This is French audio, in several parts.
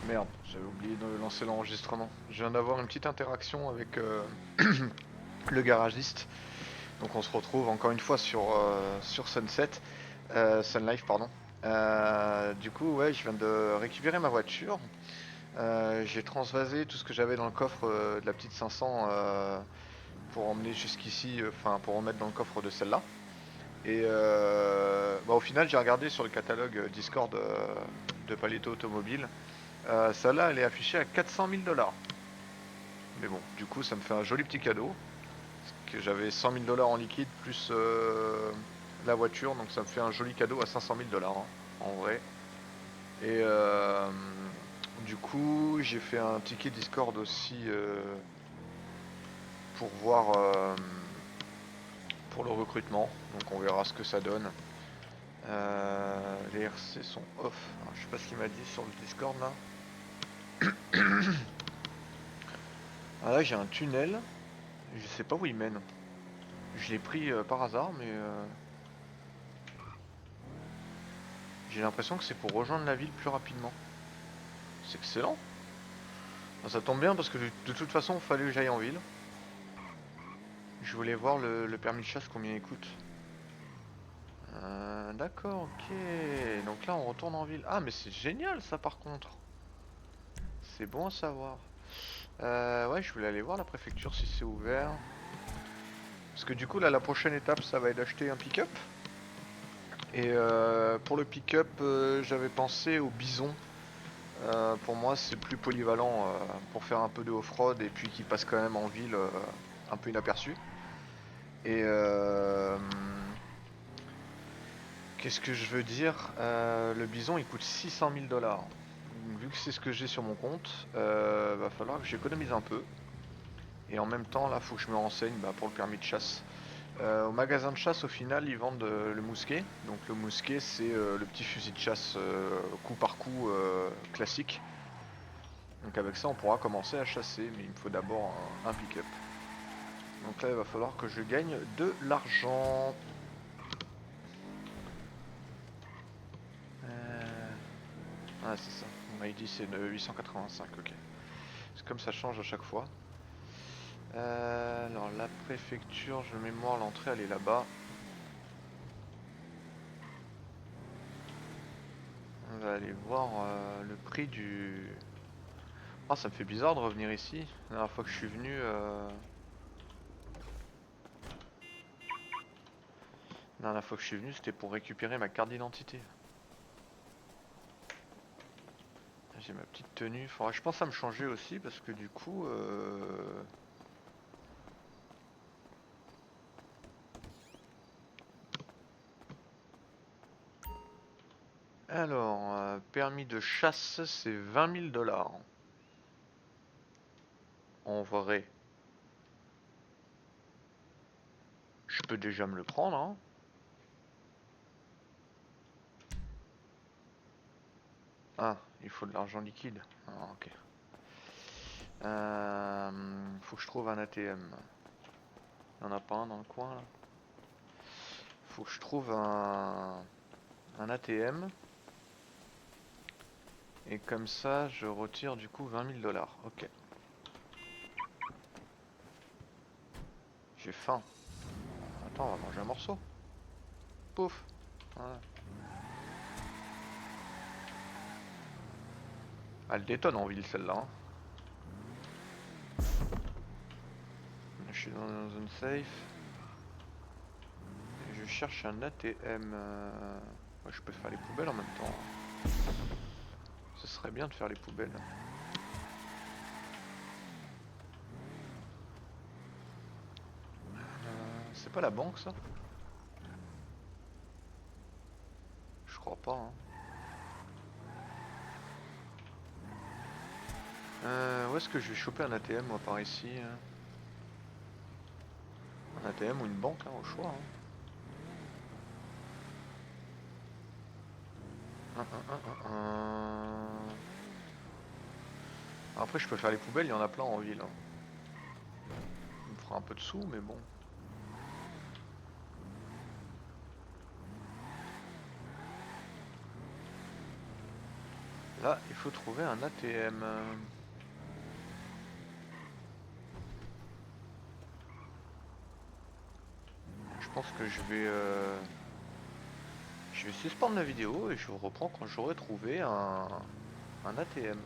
Merde, j'avais oublié de lancer l'enregistrement. Je viens d'avoir une petite interaction avec le garagiste. Donc on se retrouve encore une fois sur Sun Life, pardon. Du coup, ouais, je viens de récupérer ma voiture. J'ai transvasé tout ce que j'avais dans le coffre de la petite 500 pour emmener jusqu'ici, enfin pour remettre dans le coffre de celle-là. Et bah, au final, j'ai regardé sur le catalogue Discord de Paleto Automobile. Celle-là, elle est affichée à 400 000 dollars. Mais bon, du coup, ça me fait un joli petit cadeau. Que j'avais 100 000 dollars en liquide plus la voiture, donc ça me fait un joli cadeau à 500 000 dollars en vrai. Et du coup, j'ai fait un ticket Discord aussi pour voir pour le recrutement. Donc on verra ce que ça donne. Les RC sont off. Alors, je sais pas ce qu'il m'a dit sur le Discord là. Ah là j'ai un tunnel. Je sais pas où il mène. Je l'ai pris par hasard, mais j'ai l'impression que c'est pour rejoindre la ville plus rapidement. C'est excellent. Ah, ça tombe bien parce que de toute façon, il fallait que j'aille en ville. Je voulais voir le permis de chasse combien il coûte. D'accord, ok. Donc là, on retourne en ville. Ah, mais c'est génial ça par contre. C'est bon à savoir. Ouais, je voulais aller voir la préfecture si c'est ouvert. Parce que du coup, là, la prochaine étape, ça va être d'acheter un pick-up. Et pour le pick-up, j'avais pensé au bison. Pour moi, c'est plus polyvalent pour faire un peu de off-road et puis qui passe quand même en ville un peu inaperçu. Et qu'est-ce que je veux dire le bison il coûte 600 000 dollars. Vu que c'est ce que j'ai sur mon compte, va falloir que j'économise un peu. Et en même temps, là, faut que je me renseigne pour le permis de chasse. Au magasin de chasse, au final, ils vendent le mousquet. Donc le mousquet, c'est le petit fusil de chasse coup par coup classique. Donc avec ça, on pourra commencer à chasser, mais il me faut d'abord un pick-up. Donc là, il va falloir que je gagne de l'argent. Ah, c'est ça. Mon ID, c'est de 885, ok. C'est comme ça change à chaque fois. Alors, la préfecture, je mémoire, l'entrée, elle est là-bas. On va aller voir le prix du... Ah, ça me fait bizarre de revenir ici. La dernière fois que je suis venu... La dernière fois que je suis venu, c'était pour récupérer ma carte d'identité. J'ai ma petite tenue. Faudra, je pense à me changer aussi parce que du coup... Alors, permis de chasse, c'est 20 000 dollars. En vrai. Je peux déjà me le prendre, hein. Ah, il faut de l'argent liquide. Ah, ok. Faut que je trouve un ATM. Il n'y en a pas un dans le coin là. Faut que je trouve un ATM. Et comme ça, je retire du coup 20 000 dollars. Ok. J'ai faim. Attends, on va manger un morceau. Pouf. Voilà. Elle détonne en ville celle-là, hein. Je suis dans une zone safe. Et je cherche un ATM. Ouais, je peux faire les poubelles en même temps. Ce serait bien de faire les poubelles. C'est pas la banque ça? Je crois pas, hein. Où est-ce que je vais choper un ATM moi par ici hein. Un ATM ou une banque hein, au choix hein. Après je peux faire les poubelles, il y en a plein en ville hein. Il me fera un peu de sous mais bon. Là, il faut trouver un ATM. Je pense que je vais suspendre la vidéo et je vous reprends quand j'aurai trouvé un ATM.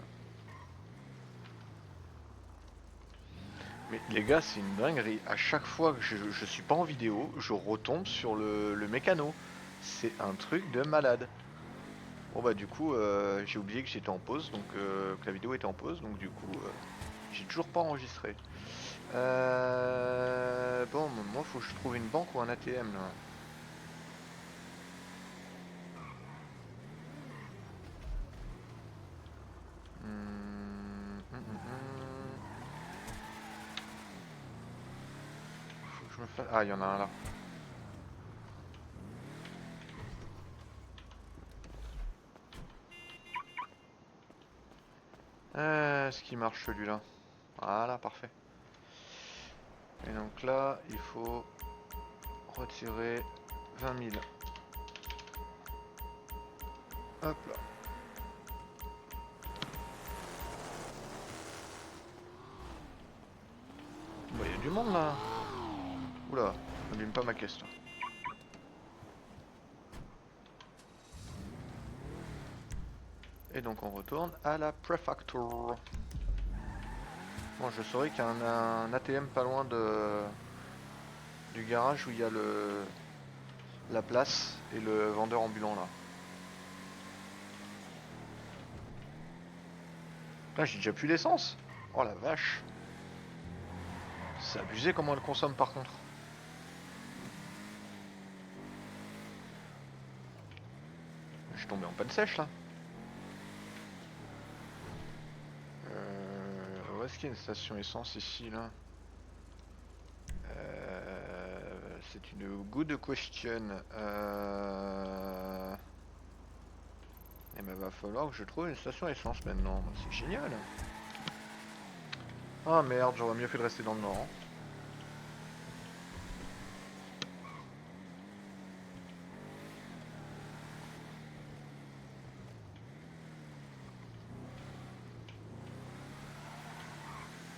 Mais les gars, c'est une dinguerie. À chaque fois que je suis pas en vidéo, je retombe sur le mécano. C'est un truc de malade. Bon bah du coup, j'ai oublié que j'étais en pause, donc que la vidéo était en pause, donc du coup, j'ai toujours pas enregistré. Bon, moi faut que je trouve une banque ou un ATM là. Faut que je me fasse... Ah, il y en a un là. Est-ce qu'il marche celui-là? Voilà, parfait. Et donc là, il faut retirer 20 000. Hop là. Bah, il y a du monde là. Oula, n'allume pas ma caisse là. Et donc on retourne à la Prefecture. Bon, je saurais qu'il y a un ATM pas loin du garage où il y a la place et le vendeur ambulant là. Là, j'ai déjà plus d'essence. Oh la vache. C'est abusé comment elle consomme par contre. Je suis tombé en panne sèche là. Où est-ce qu'il y a une station essence ici là? C'est une good question. Et ben va falloir que je trouve une station essence maintenant. C'est génial. Ah merde, j'aurais mieux fait de rester dans le nord. Hein.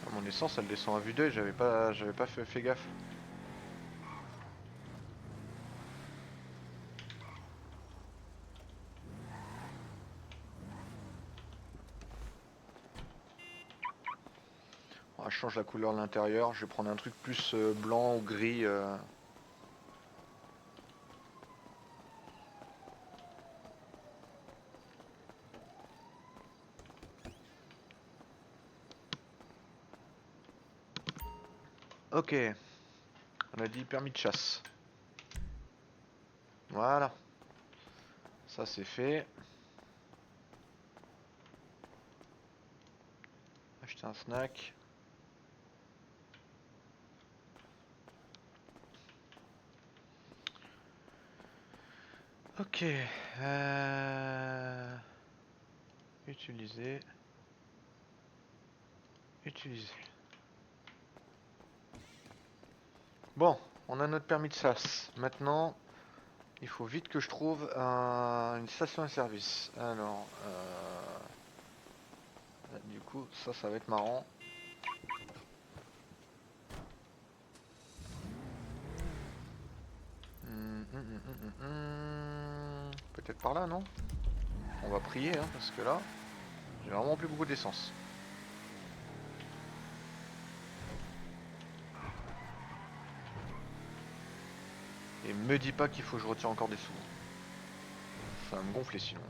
Ah, mon essence elle descend à vue d'œil, j'avais pas fait gaffe. Ah, je change la couleur de l'intérieur, je vais prendre un truc plus blanc ou gris. Ok, on a dit permis de chasse. Voilà, ça c'est fait. Acheter un snack. Ok. Utiliser. Utiliser. Bon, on a notre permis de chasse. Maintenant, il faut vite que je trouve une station de service. Alors, du coup, ça va être marrant. Peut-être par là, non? On va prier, hein, parce que là, j'ai vraiment plus beaucoup d'essence. Et me dis pas qu'il faut que je retire encore des sous. Ça va me gonfler sinon.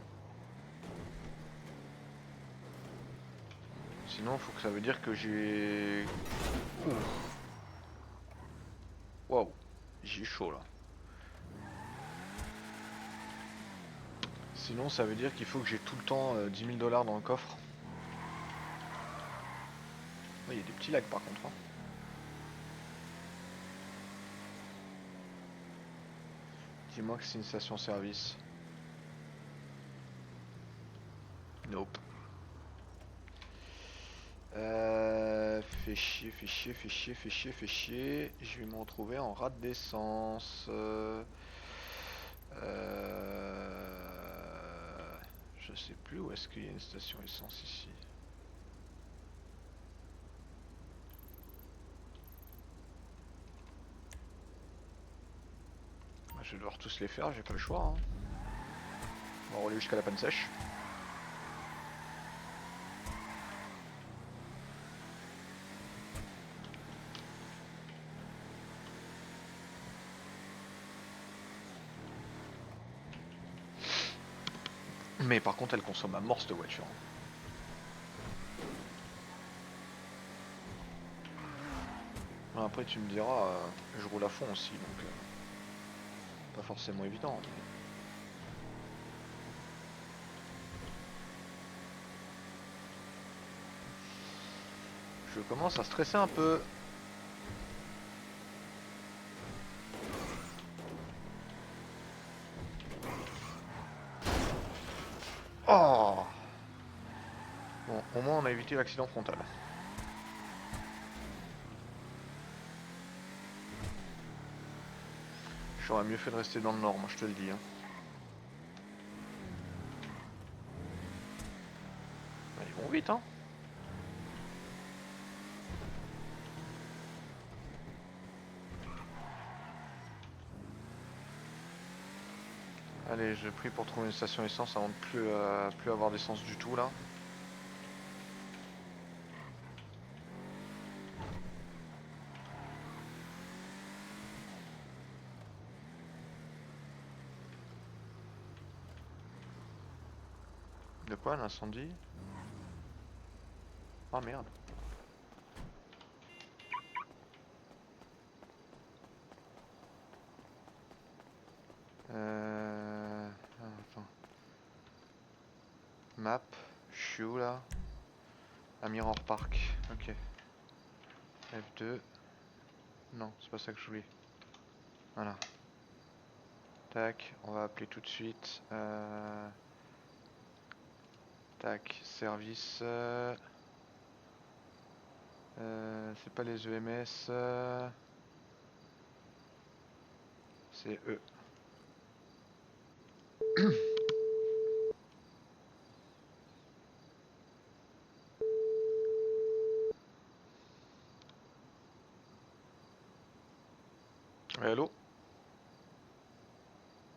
Sinon, faut que ça veut dire que j'ai... Waouh, j'ai chaud là. Sinon, ça veut dire qu'il faut que j'ai tout le temps 10 000 $ dans le coffre. Il y a des petits lags par contre. Hein. Dis-moi que c'est une station-service. Nope. Fait chier, fait chier, fait chier, fait chier, fait chier. Je vais me retrouver en rate d'essence. Je sais plus où est-ce qu'il y a une station essence ici. Bah, je vais devoir tous les faire, j'ai pas le choix. Hein. On va rouler jusqu'à la panne sèche. Mais par contre, elle consomme à mort cette voiture. Après, tu me diras, je roule à fond aussi, donc pas forcément évident. Mais... je commence à stresser un peu. Oh! Bon, au moins on a évité l'accident frontal. J'aurais mieux fait de rester dans le nord, moi je te le dis. Hein. Ils vont vite, hein. Allez, je prie pour trouver une station essence avant de plus avoir d'essence du tout là. De quoi, l'incendie? Ah merde. Attends. Map, je suis où là? À Mirror Park, ok. F2. Non, c'est pas ça que je voulais. Voilà. Tac, on va appeler tout de suite. Tac, service. C'est pas les EMS. C'est eux. Allô?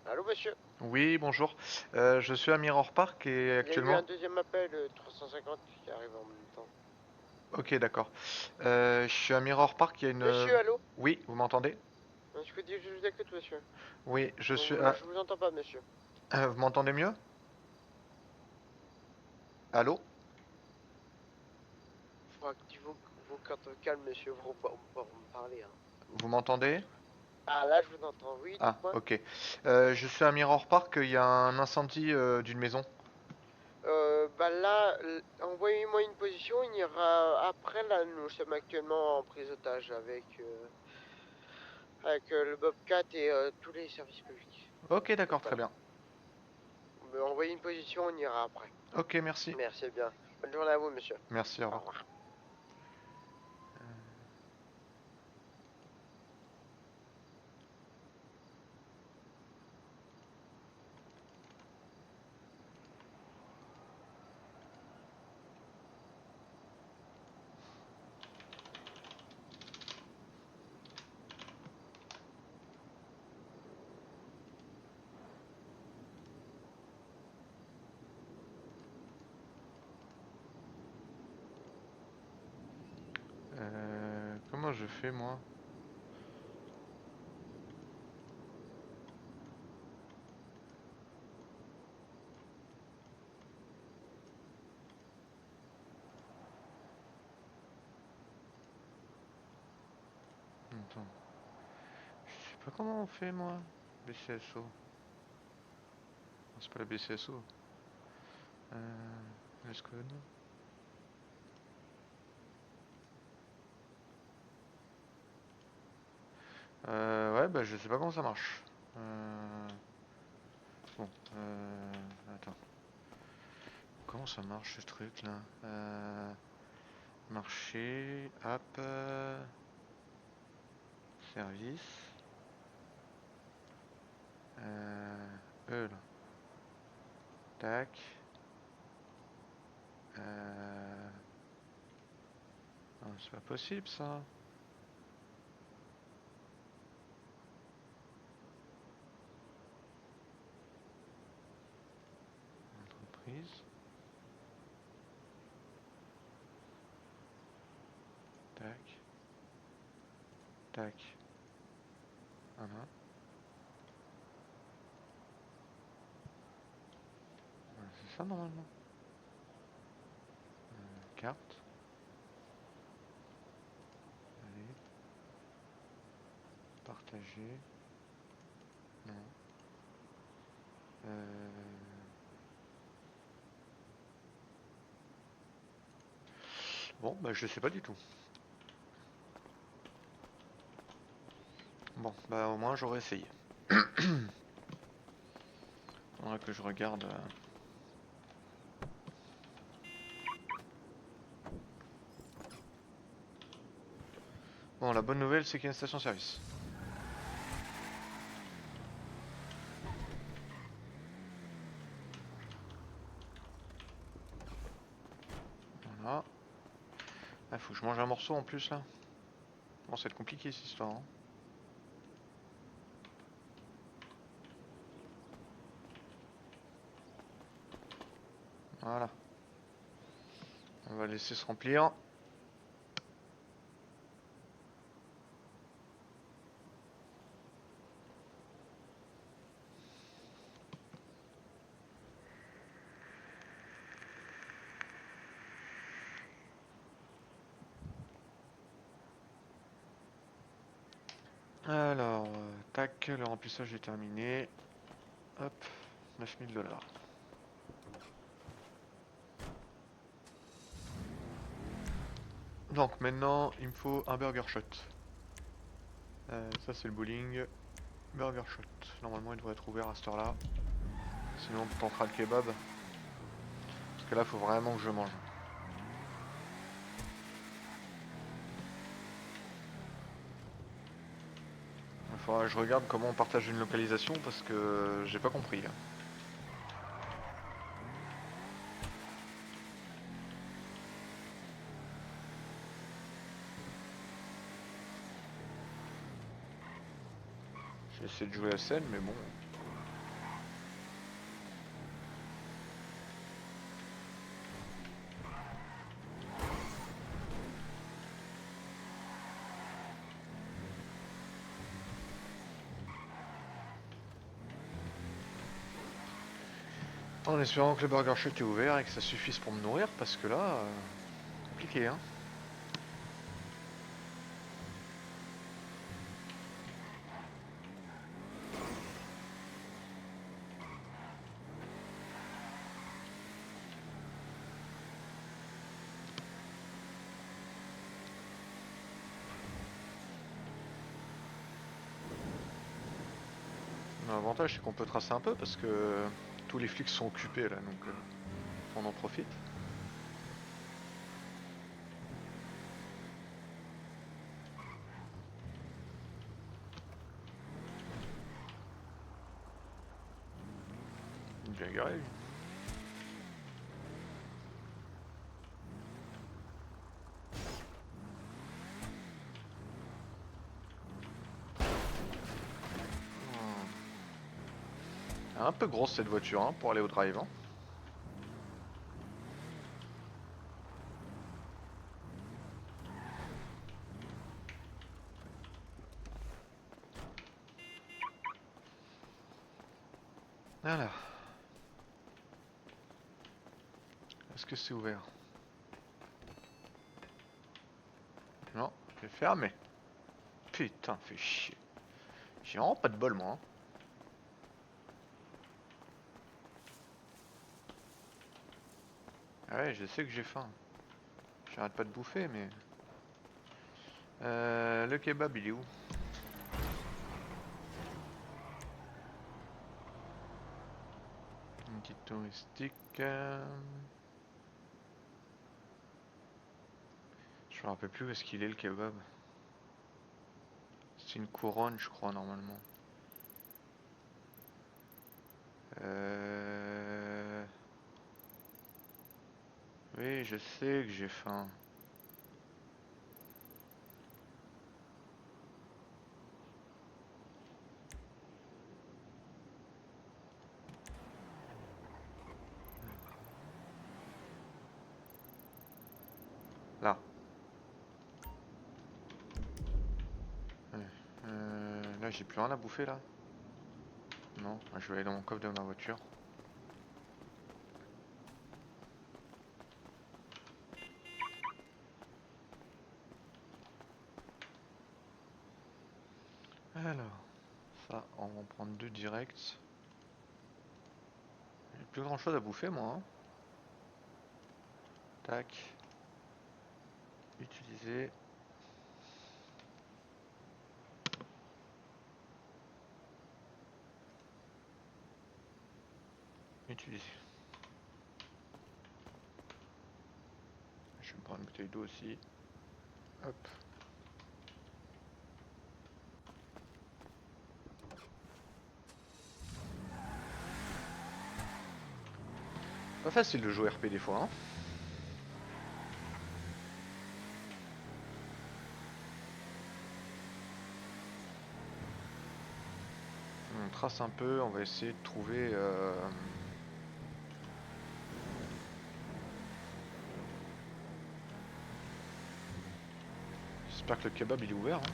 Allô monsieur? Oui, bonjour. Je suis à Mirror Park et Il y a eu actuellement... un deuxième appel 350 qui arrive en même temps. Ok, d'accord. Je suis à Mirror Park, il y a une... Monsieur, allô? Oui, vous m'entendez? Je vous dis, je vous écoute monsieur. Oui, je suis... à... Je vous entends pas monsieur. vous m'entendez mieux? Allô? Faut activer vos cartes vocales monsieur pour me parler. Hein. Vous m'entendez? Ah là je vous entends, oui Ah, dites-moi. ok. Je suis à Mirror Park, il y a un incendie d'une maison. Bah là, envoyez-moi une position, il ira après là, nous sommes actuellement en prise d'otage avec le Bobcat et tous les services publics. Ok, Donc d'accord, très voilà. bien. Envoyez une position, on ira après. Ok, merci. Merci bien. Bonne journée à vous monsieur. Merci, au Au revoir. revoir. Comment je fais, moi? Attends. Je sais pas comment on fait, moi. BCSO. Non, c'est pas la BCSO. Let's code. Ouais, bah je sais pas comment ça marche. Bon, attends. Comment ça marche ce truc là? Marché, app, service. Là. Tac. Ah, c'est pas possible ça. Entreprise. Tac. Tac. Voilà. Voilà, c'est ça normalement. Carte. Allez. Partager. Non. Bon, bah je sais pas du tout. Bon, bah au moins j'aurais essayé. Faudra que je regarde. Bon, la bonne nouvelle, c'est qu'il y a une station-service. Voilà. Ah, faut que je mange un morceau en plus là. Bon, ça va être compliqué cette histoire. Hein. Voilà. On va laisser se remplir. Alors, tac, le remplissage est terminé. Hop, 9000 $. Donc maintenant, il me faut un burger shot. Ça c'est le bowling. Burger shot. Normalement il devrait être ouvert à cette heure là. Sinon on tentera le kebab. Parce que là faut vraiment que je mange. Il faudra que je regarde comment on partage une localisation parce que j'ai pas compris là. J'ai essayé de jouer la scène mais bon. En espérant que le burger shot est ouvert et que ça suffise pour me nourrir parce que là, compliqué hein. L'avantage c'est qu'on peut tracer un peu parce que tous les flics sont occupés là donc on en profite. Bien garé lui. Un peu grosse cette voiture hein, pour aller au drive. Hein. Voilà. Est-ce que c'est ouvert? Non, c'est fermé. Putain, fait chier. J'ai vraiment pas de bol moi. Hein. Ah ouais, je sais que j'ai faim. J'arrête pas de bouffer mais... le kebab il est où? Une petite touristique. Je me rappelle plus où est-ce qu'il est le kebab. C'est une couronne je crois normalement. Oui, je sais que j'ai faim. Là. Ouais. Là, j'ai plus rien à bouffer là. Non, je vais aller dans mon coffre de ma voiture. Alors, ça, on va en prendre deux directs. J'ai plus grand chose à bouffer moi. Hein. Tac. Utiliser. Utiliser. Je vais me prendre une bouteille d'eau aussi. Hop. Pas facile de jouer RP des fois. Hein. On trace un peu, on va essayer de trouver... J'espère que le kebab il est ouvert. Hein.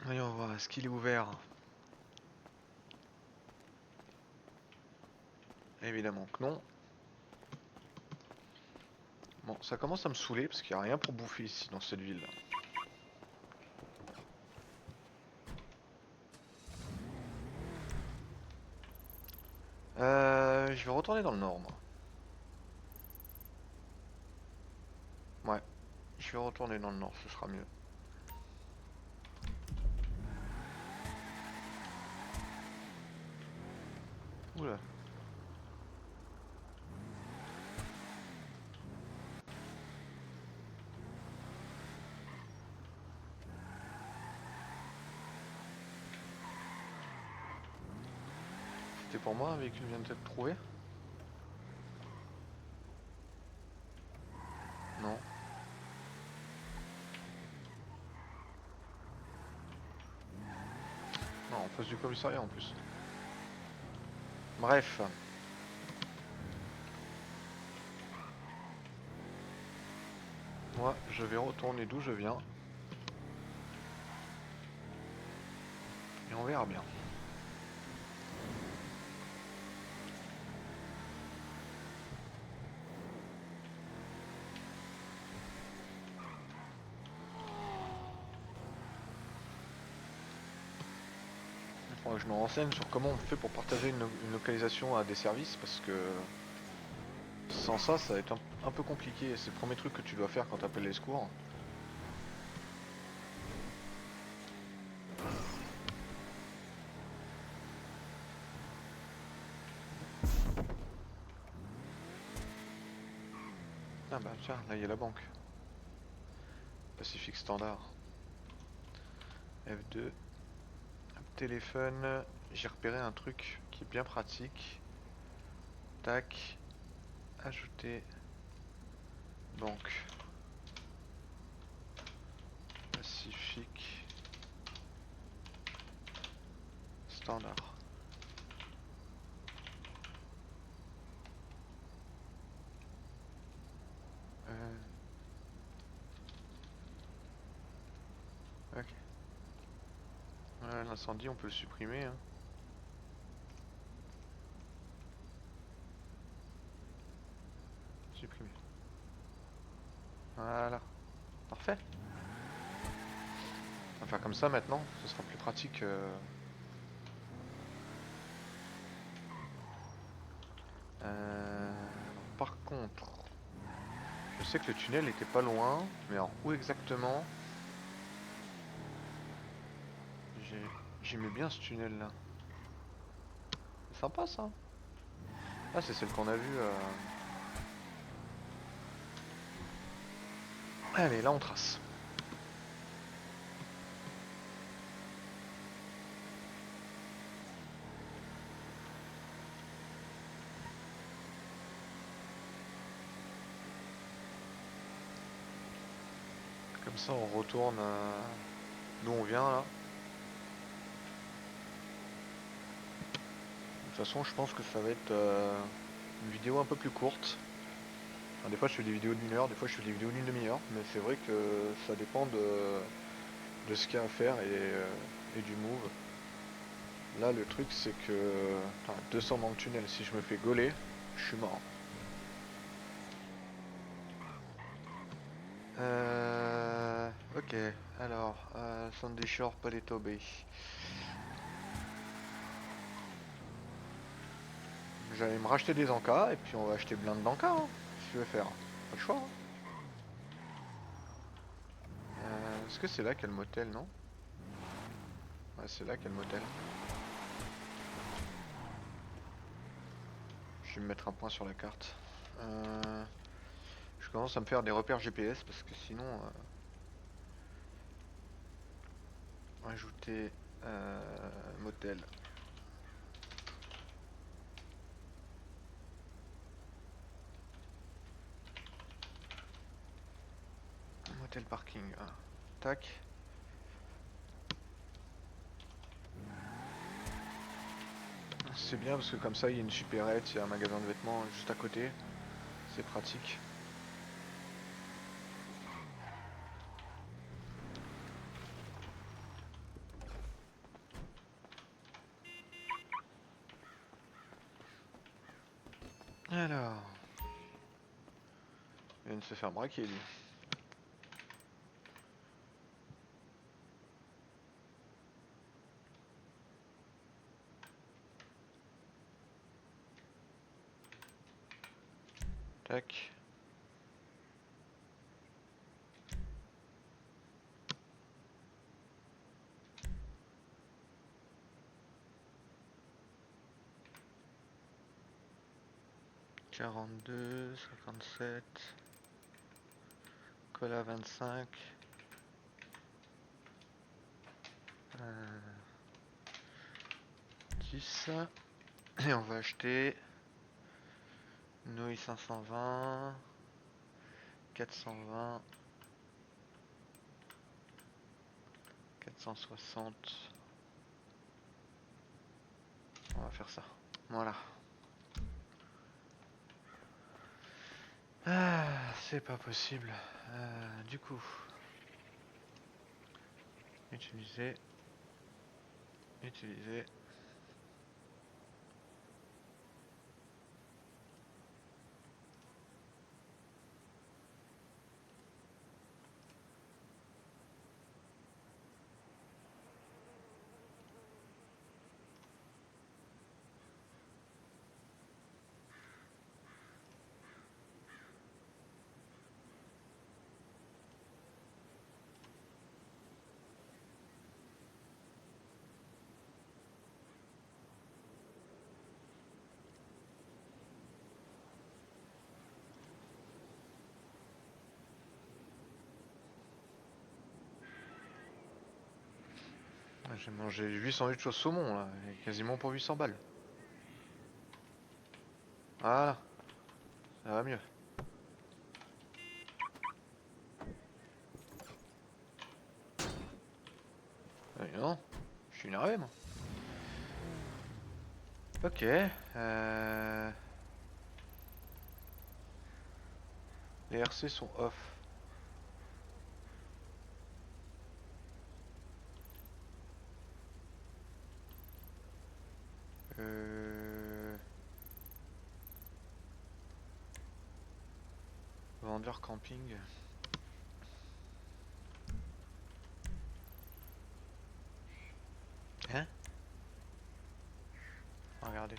Voyons voir, est-ce qu'il est ouvert? Évidemment que non. Bon, ça commence à me saouler parce qu'il n'y a rien pour bouffer ici dans cette ville. Je vais retourner dans le nord, moi. Ouais, je vais retourner dans le nord, ce sera mieux. Oula. C'était pour moi, un véhicule vient d'être trouvé? Non. Non, en face du commissariat en plus. Bref. Moi, je vais retourner d'où je viens. Et on verra bien. Il faudra que je me renseigne sur comment on fait pour partager une localisation à des services parce que sans ça, ça va être un peu compliqué. C'est le premier truc que tu dois faire quand tu appelles les secours. Ah bah tiens, là il y a la banque. Pacifique Standard. F2. Téléphone. J'ai repéré un truc qui est bien pratique. Tac. Ajouter. Banque. Pacifique. Standard. Ok. Ouais, l'incendie, on peut le supprimer. Hein. Supprimer. Voilà. Parfait. On va faire comme ça maintenant. Ce sera plus pratique. Par contre, Je sais que le tunnel était pas loin, mais alors où exactement? J'aimais bien ce tunnel là. C'est sympa ça. Ah, c'est celle qu'on a vue. Allez, là on trace. Comme ça on retourne d'où on vient là. De toute façon, je pense que ça va être une vidéo un peu plus courte. Enfin, des fois je fais des vidéos d'une heure, des fois je fais des vidéos d'une demi-heure, mais c'est vrai que ça dépend de ce qu'il y a à faire et du move. Là le truc c'est que enfin, 200 dans le tunnel, si je me fais gauler, je suis mort. Ok, alors Sandy Shore, Paleto Bay. J'allais me racheter des encas et puis on va acheter plein d'encas, hein, si tu veux faire. Pas le choix. Hein. Est-ce que c'est là qu'il y a le motel, non? Ouais, c'est là qu'il y a le motel. Je vais me mettre un point sur la carte. Je commence à me faire des repères GPS parce que sinon... ajouter motel. Motel parking. Ah. Tac. C'est bien parce que comme ça il y a une supérette, il y a un magasin de vêtements juste à côté. C'est pratique. Alors. Il vient de se faire braquer lui. Tac. Quarante-deux, 57. Cola 25. 10. Et on va acheter nouilles 520, 420, 460. On va faire ça. Voilà. Ah, c'est pas possible. Du coup, utiliser, utiliser. J'ai mangé 8 sandwichs au saumon là, et quasiment pour 800 balles. Voilà, ça va mieux. Non, je suis énervé moi. Ok. Les RC sont off. Vendeur camping. Hein? Regardez.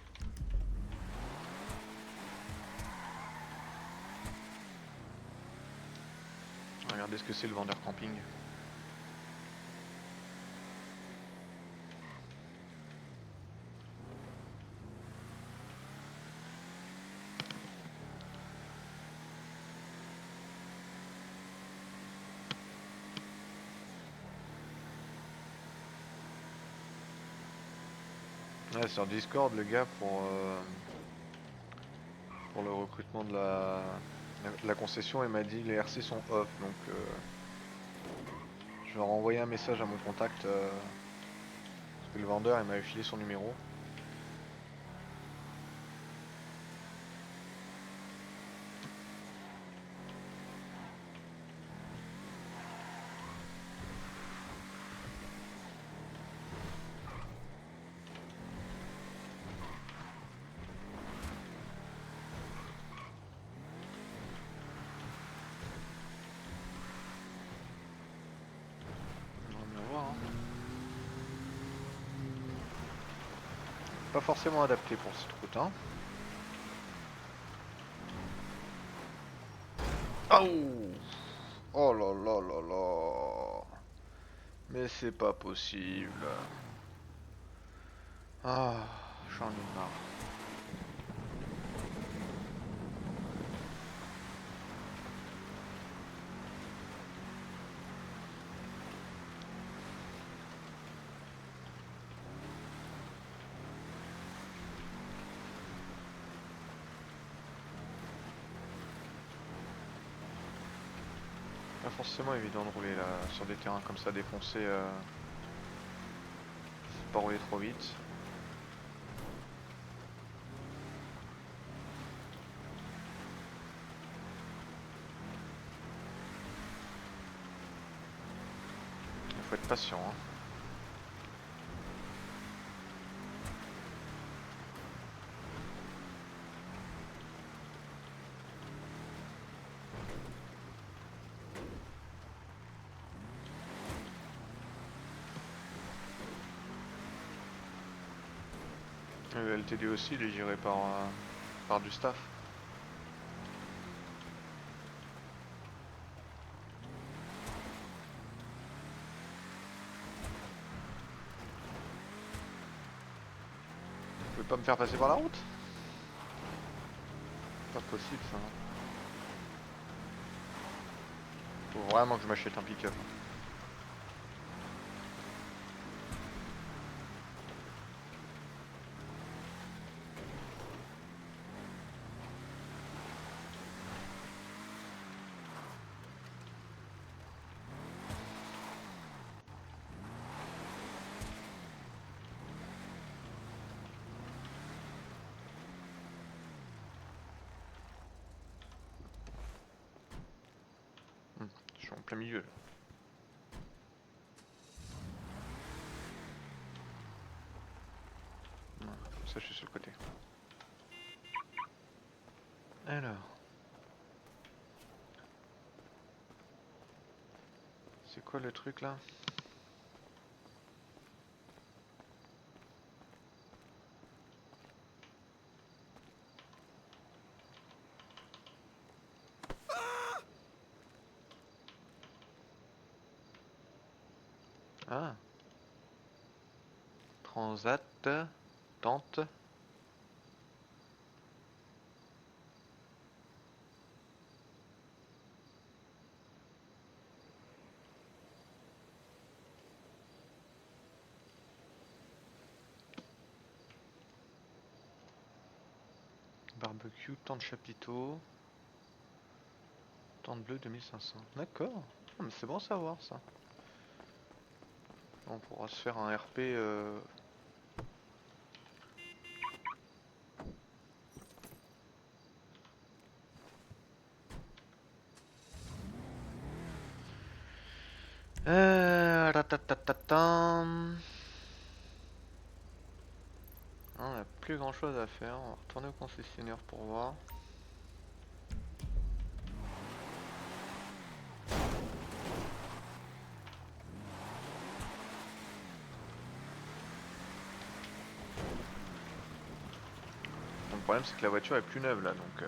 regarder ce que c'est le vendeur camping. Ouais, sur Discord, le gars, pour le recrutement de la concession, il m'a dit les RC sont off, donc je vais renvoyer un message à mon contact, parce que le vendeur il m'avait filé son numéro. On va bien voir, hein. Pas forcément adapté pour cette route, hein. Oh, oh là là là là. Mais c'est pas possible. Ah, j'en ai marre. Pas forcément évident de rouler là sur des terrains comme ça défoncés. Pas rouler trop vite. Il faut être patient, hein. Le LTD aussi, il est géré par du staff. Vous pouvez pas me faire passer par la route? Pas possible ça, hein. Faut vraiment que je m'achète un pick-up. Je suis en plein milieu là. Ouais, comme ça je suis sur le côté. Alors. C'est quoi le truc là? Ah. Transat. Tente. Barbecue, tente chapiteau. Tente bleue 2500. D'accord. Ah, mais c'est bon à savoir ça. On pourra se faire un RP. Ratatatam. On n'a plus grand chose à faire. On va retourner au concessionnaire pour voir. Bon, le problème c'est que la voiture est plus neuve là donc.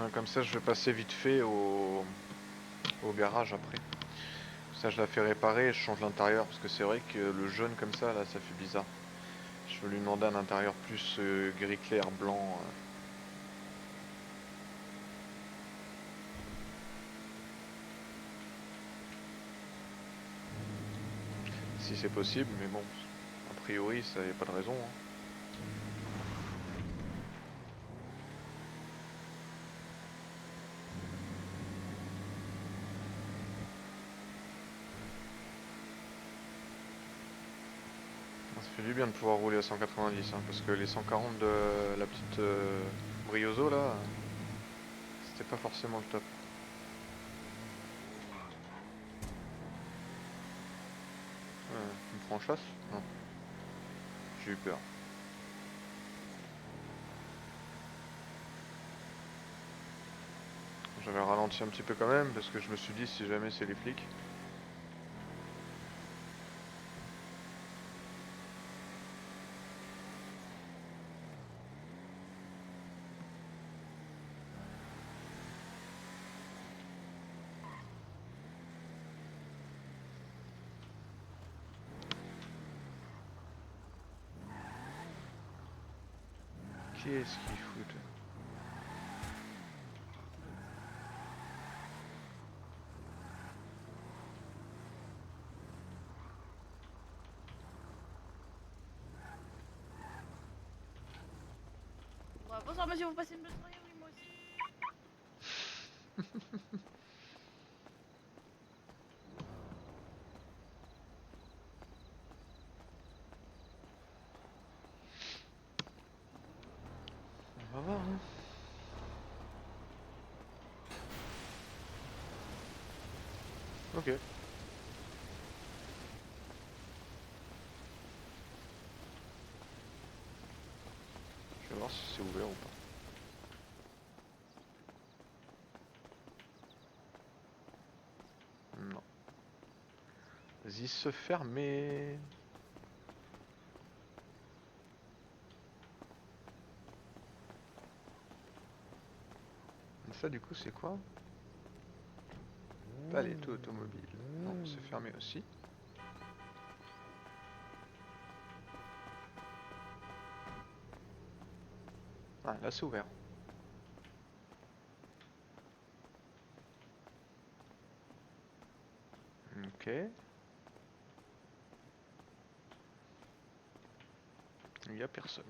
Ouais, comme ça je vais passer vite fait au garage après. Ça je la fais réparer et je change l'intérieur parce que c'est vrai que le jaune comme ça là ça fait bizarre. Je veux lui demander un intérieur plus gris clair, blanc. Si c'est possible, mais bon, a priori ça n'y a pas de raison. Hein. Ça fait du bien de pouvoir rouler à 190 hein, parce que les 140 de la petite Briozo là, c'était pas forcément le top. Tu me prends en chasse? Non. J'ai eu peur. J'avais ralenti un petit peu quand même parce que je me suis dit si jamais c'est les flics. Qu'est-ce qu'ils foutent? Ouais, bonsoir monsieur, vous passez une bonne soirée? Oui, moi aussi. On va voir hein. Ok. Je vais voir si c'est ouvert ou pas. Non. Vas-y se fermer. Ça du coup c'est quoi? Pas les taux automobiles. Non, c'est fermé aussi. Ah là c'est ouvert. Ok. Il n'y a personne.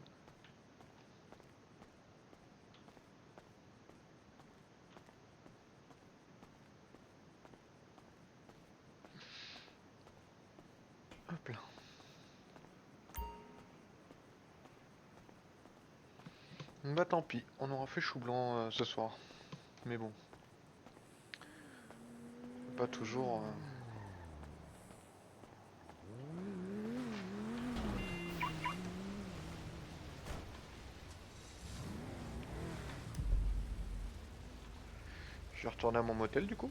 Hop là. Bah tant pis, on aura fait chou blanc ce soir. Mais bon. Pas toujours. Je vais retourner à mon motel du coup.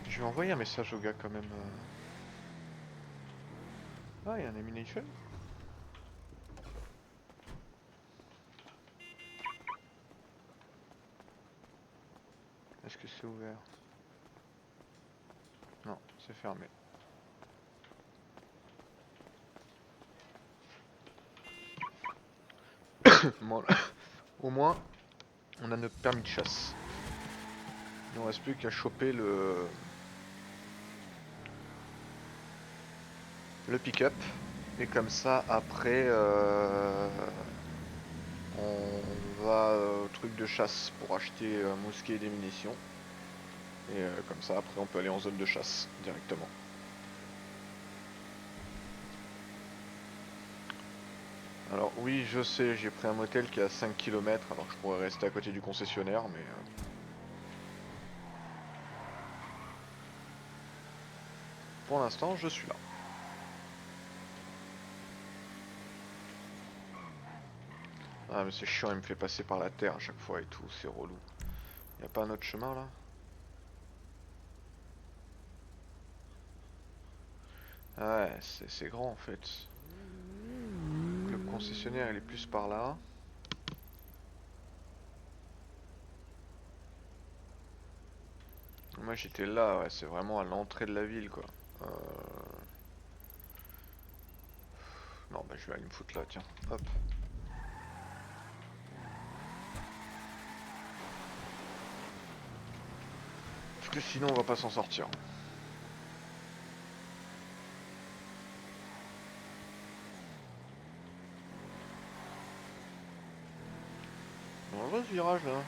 Je vais envoyer un message au gars quand même. Ah, il y a un ammunition. Est-ce que c'est ouvert? Non, c'est fermé. Bon, au moins, on a notre permis de chasse. Il ne reste plus qu'à choper le pick-up. Et comme ça, après, on va au truc de chasse pour acheter un mousquet et des munitions. Et comme ça, après, on peut aller en zone de chasse directement. Alors oui, je sais, j'ai pris un motel qui est à 5 km, alors que je pourrais rester à côté du concessionnaire, mais... pour l'instant, je suis là. Ah mais c'est chiant, il me fait passer par la terre à chaque fois et tout, c'est relou. Y a pas un autre chemin là? Ah ouais, c'est grand en fait. Le concessionnaire il est plus par là. Moi j'étais là, ouais, c'est vraiment à l'entrée de la ville quoi. Euh... Non bah je vais aller me foutre là, tiens, hop. Parce que sinon on va pas s'en sortir. On voit ce virage là.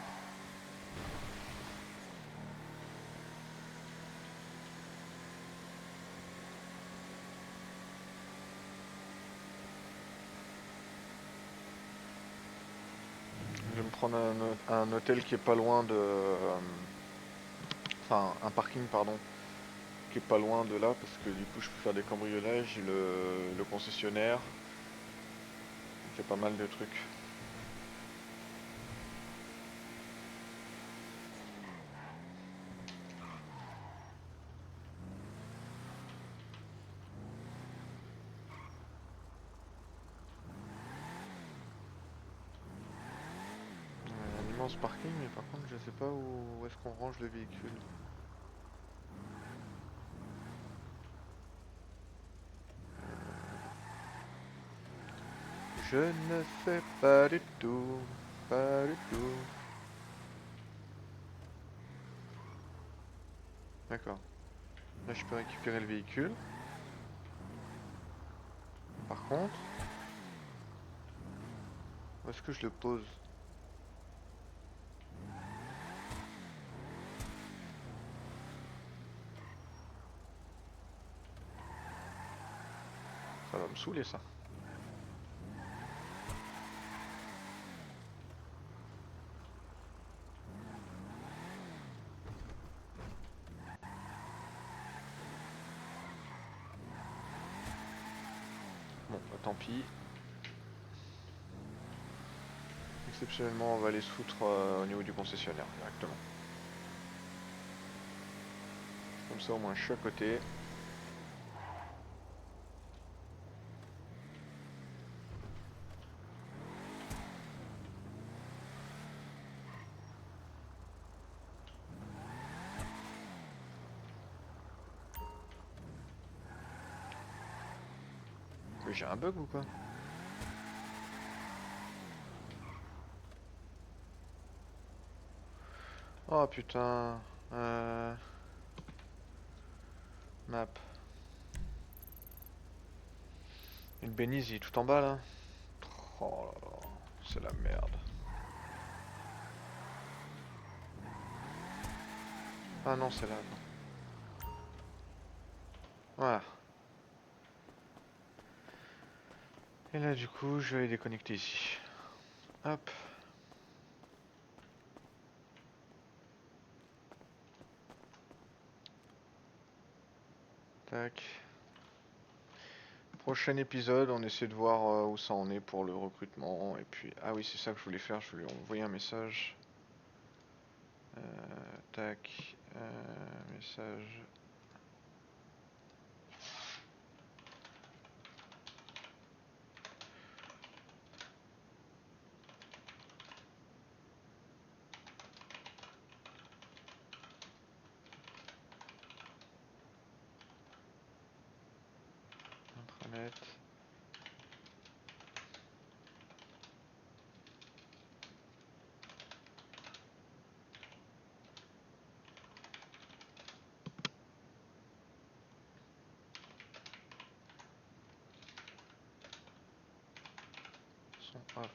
Je vais me prendre un hôtel qui est pas loin de... Enfin, un parking, pardon, qui est pas loin de là, parce que du coup je peux faire des cambriolages, et le concessionnaire, il fait pas mal de trucs. Un immense parking, mais par contre je sais pas où est-ce qu'on range le véhicule. Je ne sais pas du tout, pas du tout. D'accord. Là je peux récupérer le véhicule. Par contre, où est-ce que je le pose? Ça va me saouler ça. Bon, bah, tant pis. Exceptionnellement, on va aller se foutre au niveau du concessionnaire directement. Comme ça, au moins, je suis à côté. Mais j'ai un bug ou quoi? Oh putain. Map. Une bénise, il est tout en bas là. Oh là là, c'est la merde. Ah non, c'est là. Non. Voilà. Et là, du coup, je vais les déconnecter ici. Hop. Tac. Prochain épisode, on essaie de voir où ça en est pour le recrutement. Et puis, ah oui, c'est ça que je voulais faire. Je voulais envoyer un message. Tac. Message. Intranet. Son off.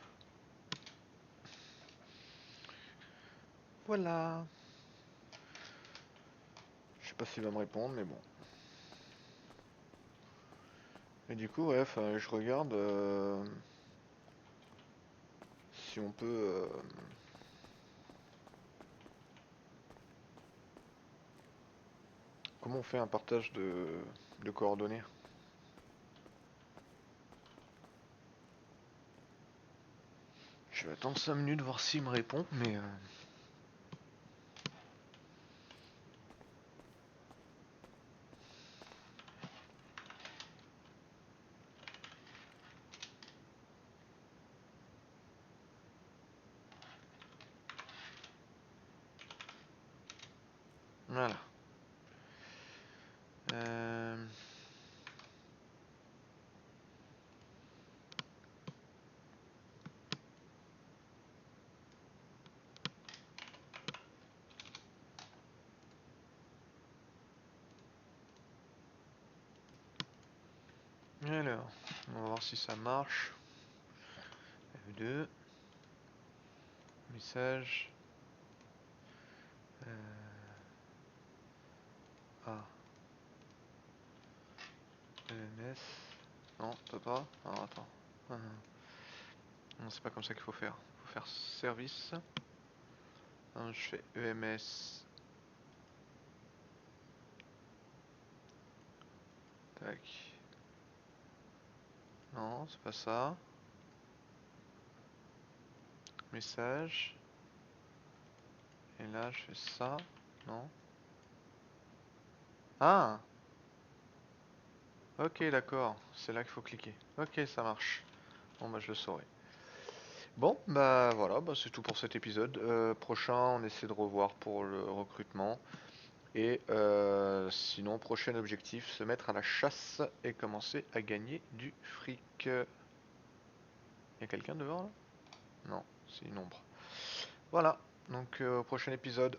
Voilà. Je sais pas s'il va me répondre, mais bon. Et du coup, ouais, je regarde si on peut. Comment on fait un partage de coordonnées? Je Je vais attendre 5 minutes voir s'il me répond, mais... Voilà. Euh... Alors, on va voir si ça marche. F2. Message. Ah. EMS. Non, peut pas. Alors attends. Non, c'est pas comme ça qu'il faut faire. Il faut faire service. Non, je fais EMS. Tac. Non, c'est pas ça. Message. Et là, je fais ça. Non. Ah! Ok, d'accord. C'est là qu'il faut cliquer. Ok, ça marche. Bon, bah, je le saurai. Bon, bah voilà, bah, c'est tout pour cet épisode. Prochain, on essaie de revoir pour le recrutement. Et sinon, prochain objectif, se mettre à la chasse et commencer à gagner du fric. Y a quelqu'un dehors là? Non, c'est une ombre. Voilà, donc au prochain épisode.